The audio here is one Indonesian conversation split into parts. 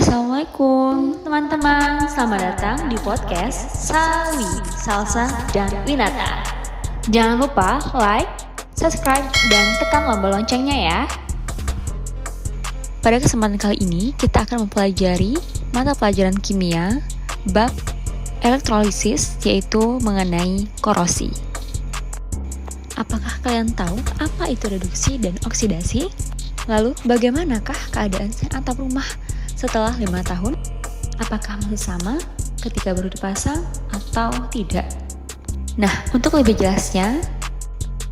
Assalamualaikum teman-teman, selamat datang di podcast Sawi, Salsa, dan Winata. Jangan lupa like, subscribe, dan tekan tombol loncengnya ya. Pada kesempatan kali ini, kita akan mempelajari mata pelajaran kimia bab elektrolisis, yaitu mengenai korosi. Apakah kalian tahu apa itu reduksi dan oksidasi? Lalu bagaimanakah keadaan seng atap rumah setelah 5 tahun? Apakah masih sama ketika baru dipasang atau tidak? Nah, untuk lebih jelasnya,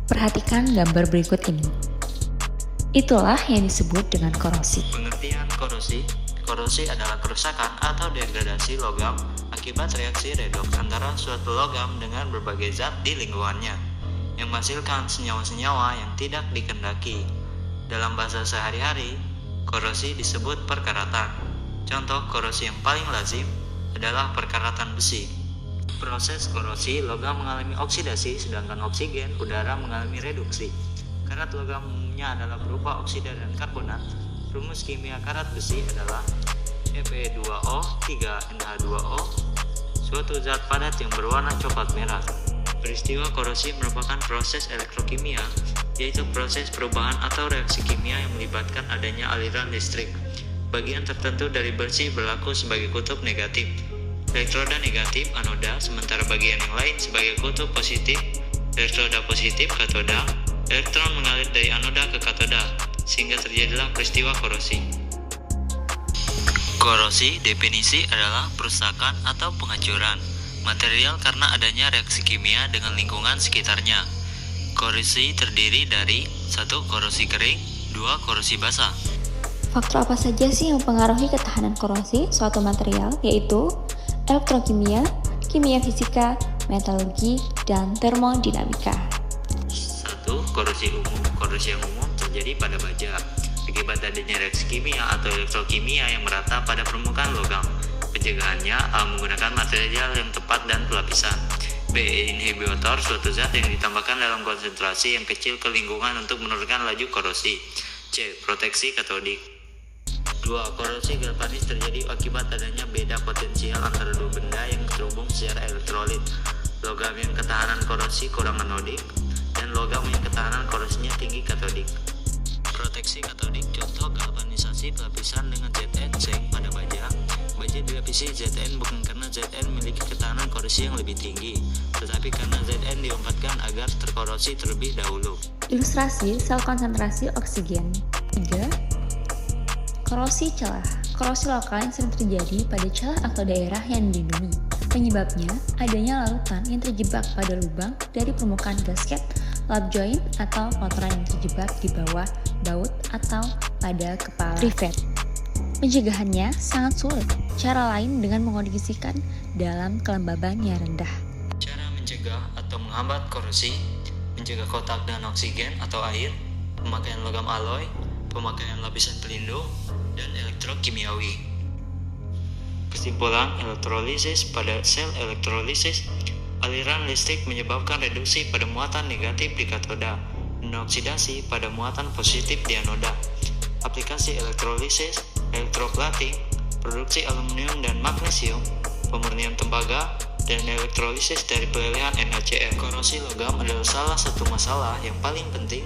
perhatikan gambar berikut ini. Itulah yang disebut dengan korosi. Pengertian korosi. Korosi adalah kerusakan atau degradasi logam akibat reaksi redoks antara suatu logam dengan berbagai zat di lingkungannya, yang menghasilkan senyawa-senyawa yang tidak dikehendaki. Dalam bahasa sehari-hari, korosi disebut perkaratan. Contoh korosi yang paling lazim adalah perkaratan besi. Proses korosi, logam mengalami oksidasi, sedangkan oksigen, udara mengalami reduksi. Karat logamnya adalah berupa oksida dan karbonat. Rumus kimia karat besi adalah Fe2O 3NH2O, suatu zat padat yang berwarna coklat merah. Peristiwa korosi merupakan proses elektrokimia, yaitu proses perubahan atau reaksi kimia yang melibatkan adanya aliran listrik. Bagian tertentu dari besi berlaku sebagai kutub negatif, elektroda negatif anoda, sementara bagian yang lain sebagai kutub positif, elektroda positif katoda. Elektron mengalir dari anoda ke katoda, sehingga terjadilah peristiwa korosi. Korosi definisi adalah perusakan atau penghancuran material karena adanya reaksi kimia dengan lingkungan sekitarnya. Korosi terdiri dari 1. Korosi kering, 2. Korosi basah. Faktor apa saja sih yang mempengaruhi ketahanan korosi suatu material, yaitu elektrokimia, kimia fisika, metalurgi, dan termodinamika. 1. Korosi umum. Korosi yang umum terjadi pada baja akibat adanya reaksi kimia atau elektrokimia yang merata pada permukaan logam. Pencegahannya menggunakan material yang tepat dan pelapisan. B. Inhibitor, suatu zat yang ditambahkan dalam konsentrasi yang kecil ke lingkungan untuk menurunkan laju korosi. C. Proteksi katodik. 2. Korosi galvanis terjadi akibat adanya beda potensial antara dua benda yang terhubung secara elektrolit. Logam yang ketahanan korosi kurang anodik dan logam yang ketahanan korosinya tinggi katodik. Proteksi katodik, contoh galvanisasi pelapisan dengan Zn seng pada baja. Baja dilapisi Zn bukan karena Zn memiliki ketahanan korosi yang lebih tinggi, tetapi karena Zn diompatkan agar terkorosi terlebih dahulu. Ilustrasi sel konsentrasi oksigen. 3. Korosi celah. Korosi lokal yang sering terjadi pada celah atau daerah yang dilindungi. Penyebabnya adanya larutan yang terjebak pada lubang dari permukaan gasket, lap joint, atau kotoran yang terjebak di bawah baut atau pada kepala rivet. Pencegahannya sangat sulit. Cara lain dengan mengondisikan dalam kelembaban yang rendah. Cara mencegah atau menghambat korosi: mencegah kontak dengan oksigen atau air, pemakaian logam alloy, pemakaian lapisan pelindung, dan elektrokimiawi. Kesimpulan elektrolisis: pada sel elektrolisis, aliran listrik menyebabkan reduksi pada muatan negatif di katoda dan oksidasi pada muatan positif di anoda. Aplikasi elektrolisis: elektroplating, produksi aluminium dan magnesium, pemurnian tembaga, dan elektrolisis dari pelelehan NaCl. Korosi logam adalah salah satu masalah yang paling penting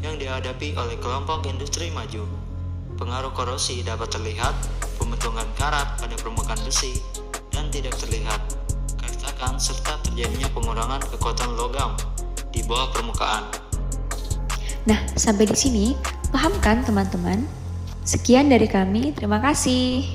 yang dihadapi oleh kelompok industri maju. Pengaruh korosi dapat terlihat pembentukan karat pada permukaan besi dan tidak terlihat keretakan serta terjadinya pengurangan kekuatan logam di bawah permukaan. Nah, sampai di sini paham kan teman-teman? Sekian dari kami, terima kasih.